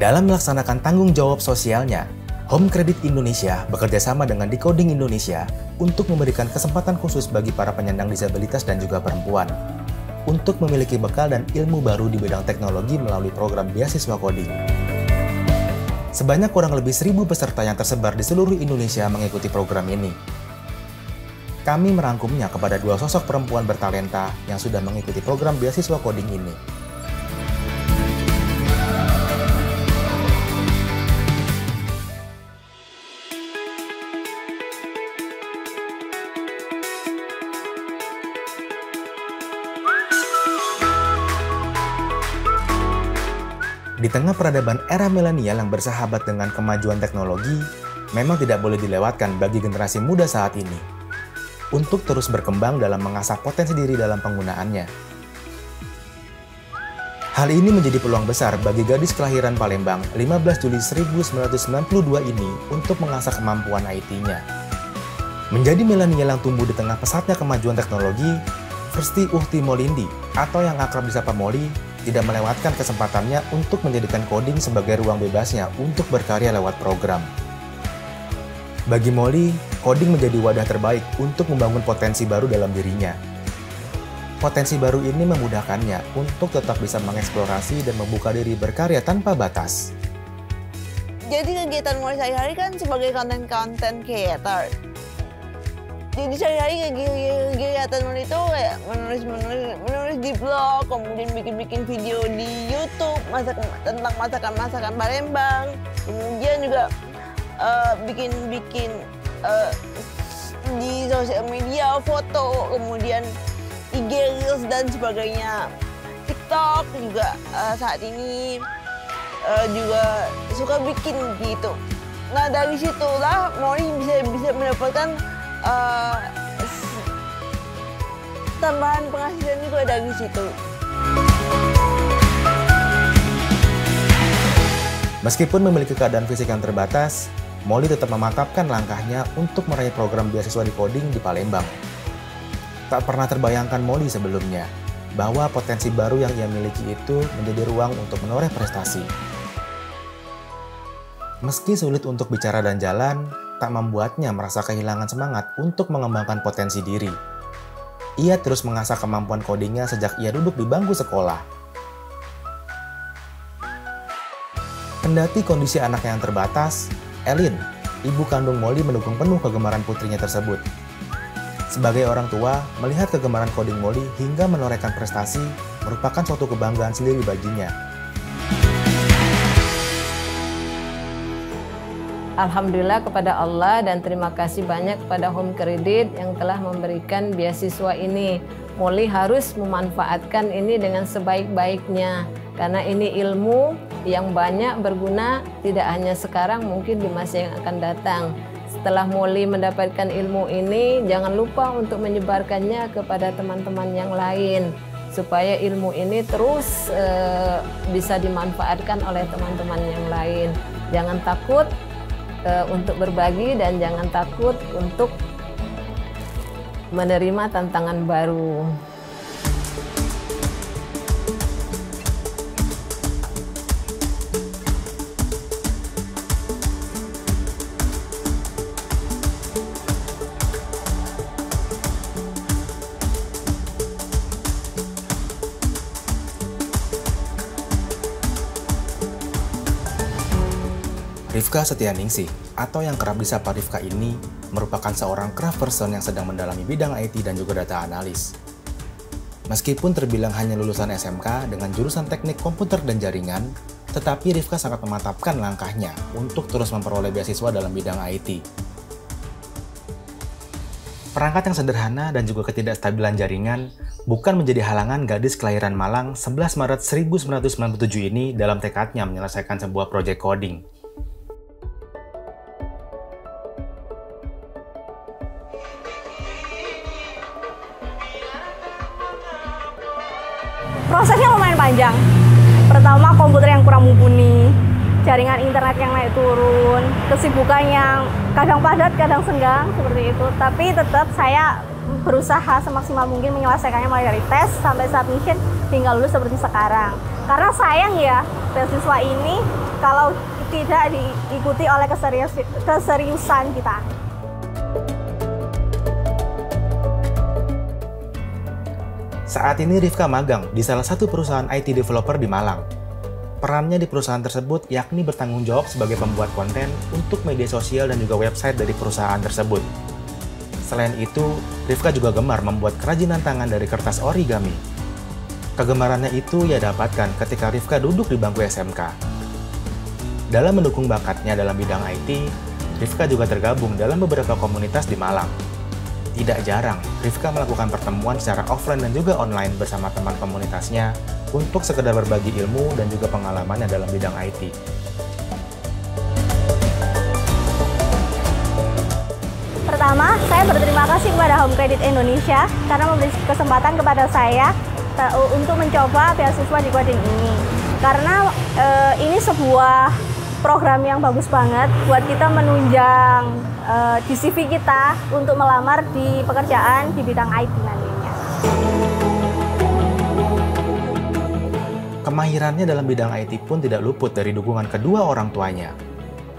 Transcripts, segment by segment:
Dalam melaksanakan tanggung jawab sosialnya, Home Credit Indonesia bekerja sama dengan Decoding Indonesia untuk memberikan kesempatan khusus bagi para penyandang disabilitas dan juga perempuan untuk memiliki bekal dan ilmu baru di bidang teknologi melalui program beasiswa coding. Sebanyak kurang lebih 1.000 peserta yang tersebar di seluruh Indonesia mengikuti program ini. Kami merangkumnya kepada 2 sosok perempuan bertalenta yang sudah mengikuti program beasiswa coding ini. Di tengah peradaban era milenial yang bersahabat dengan kemajuan teknologi, memang tidak boleh dilewatkan bagi generasi muda saat ini untuk terus berkembang dalam mengasah potensi diri dalam penggunaannya. Hal ini menjadi peluang besar bagi gadis kelahiran Palembang 15 Juli 1992 ini untuk mengasah kemampuan IT-nya. Menjadi milenial yang tumbuh di tengah pesatnya kemajuan teknologi, Firsti Uhti Molindi atau yang akrab disapa Molly tidak melewatkan kesempatannya untuk menjadikan coding sebagai ruang bebasnya untuk berkarya lewat program. Bagi Molly, coding menjadi wadah terbaik untuk membangun potensi baru dalam dirinya. Potensi baru ini memudahkannya untuk tetap bisa mengeksplorasi dan membuka diri berkarya tanpa batas. Jadi kegiatan Molly sehari-hari kan sebagai konten creator. Jadi sehari-hari kegiatan Molly itu kayak menulis di blog, kemudian bikin video di YouTube tentang masakan Palembang, kemudian juga bikin di sosial media foto, kemudian IG Reels dan sebagainya. TikTok juga saat ini juga suka bikin gitu. Nah dari situlah Molly bisa mendapatkan tambahan penghasilan juga dari situ. Meskipun memiliki keadaan fisik yang terbatas, Molly tetap memantapkan langkahnya untuk meraih program beasiswa di coding di Palembang. Tak pernah terbayangkan Molly sebelumnya bahwa potensi baru yang ia miliki itu menjadi ruang untuk menoreh prestasi. Meski sulit untuk bicara dan jalan, tak membuatnya merasa kehilangan semangat untuk mengembangkan potensi diri. Ia terus mengasah kemampuan codingnya sejak ia duduk di bangku sekolah. Kendati kondisi anaknya yang terbatas, Elin, ibu kandung Molly mendukung penuh kegemaran putrinya tersebut. Sebagai orang tua, melihat kegemaran coding Molly hingga menorehkan prestasi merupakan suatu kebanggaan sendiri baginya. Alhamdulillah kepada Allah dan terima kasih banyak kepada Home Credit yang telah memberikan beasiswa ini. Molly harus memanfaatkan ini dengan sebaik-baiknya karena ini ilmu yang banyak berguna tidak hanya sekarang, mungkin di masa yang akan datang. Setelah Molly mendapatkan ilmu ini, jangan lupa untuk menyebarkannya kepada teman-teman yang lain supaya ilmu ini terus bisa dimanfaatkan oleh teman-teman yang lain. Jangan takut untuk berbagi dan jangan takut untuk menerima tantangan baru. Rifka Setianingsih, atau yang kerap disapa Rifka ini, merupakan seorang craft person yang sedang mendalami bidang IT dan juga data analis. Meskipun terbilang hanya lulusan SMK dengan jurusan teknik komputer dan jaringan, tetapi Rifka sangat memantapkan langkahnya untuk terus memperoleh beasiswa dalam bidang IT. Perangkat yang sederhana dan juga ketidakstabilan jaringan bukan menjadi halangan gadis kelahiran Malang 11 Maret 1997 ini dalam tekadnya menyelesaikan sebuah proyek coding. Prosesnya lumayan panjang. Pertama, komputer yang kurang mumpuni, jaringan internet yang naik turun, kesibukan yang kadang padat, kadang senggang, seperti itu. Tapi tetap saya berusaha semaksimal mungkin menyelesaikannya mulai dari tes sampai submission hingga lulus seperti sekarang. Karena sayang ya, beasiswa ini kalau tidak diikuti oleh keseriusan kita. Saat ini Rifka magang di salah satu perusahaan IT developer di Malang. Perannya di perusahaan tersebut yakni bertanggung jawab sebagai pembuat konten untuk media sosial dan juga website dari perusahaan tersebut. Selain itu, Rifka juga gemar membuat kerajinan tangan dari kertas origami. Kegemarannya itu ia dapatkan ketika Rifka duduk di bangku SMK. Dalam mendukung bakatnya dalam bidang IT, Rifka juga tergabung dalam beberapa komunitas di Malang. Tidak jarang, Rifka melakukan pertemuan secara offline dan juga online bersama teman komunitasnya untuk sekedar berbagi ilmu dan juga pengalamannya dalam bidang IT. Pertama, saya berterima kasih kepada Home Credit Indonesia karena memberi kesempatan kepada saya untuk mencoba beasiswa di coding ini. Karena ini sebuah program yang bagus banget buat kita menunjang di CV kita untuk melamar di pekerjaan di bidang IT nantinya. Kemahirannya dalam bidang IT pun tidak luput dari dukungan kedua orang tuanya.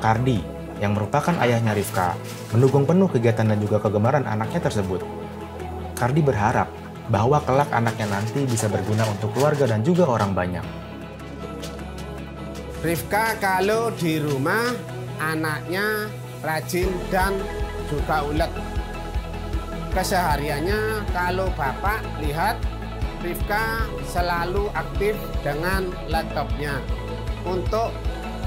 Kardi, yang merupakan ayahnya Rifka, mendukung penuh kegiatan dan juga kegemaran anaknya tersebut. Kardi berharap bahwa kelak anaknya nanti bisa berguna untuk keluarga dan juga orang banyak. Rifka kalau di rumah anaknya rajin dan juga ulet. Kesehariannya kalau bapak lihat Rifka selalu aktif dengan laptopnya untuk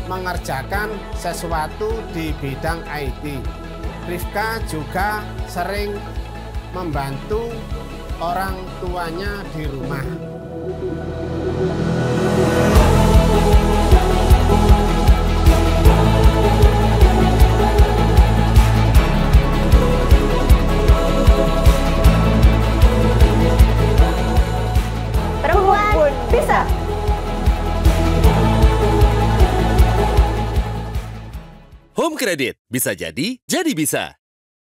mengerjakan sesuatu di bidang IT. Rifka juga sering membantu orang tuanya di rumah. Bisa. Home Credit, bisa jadi bisa.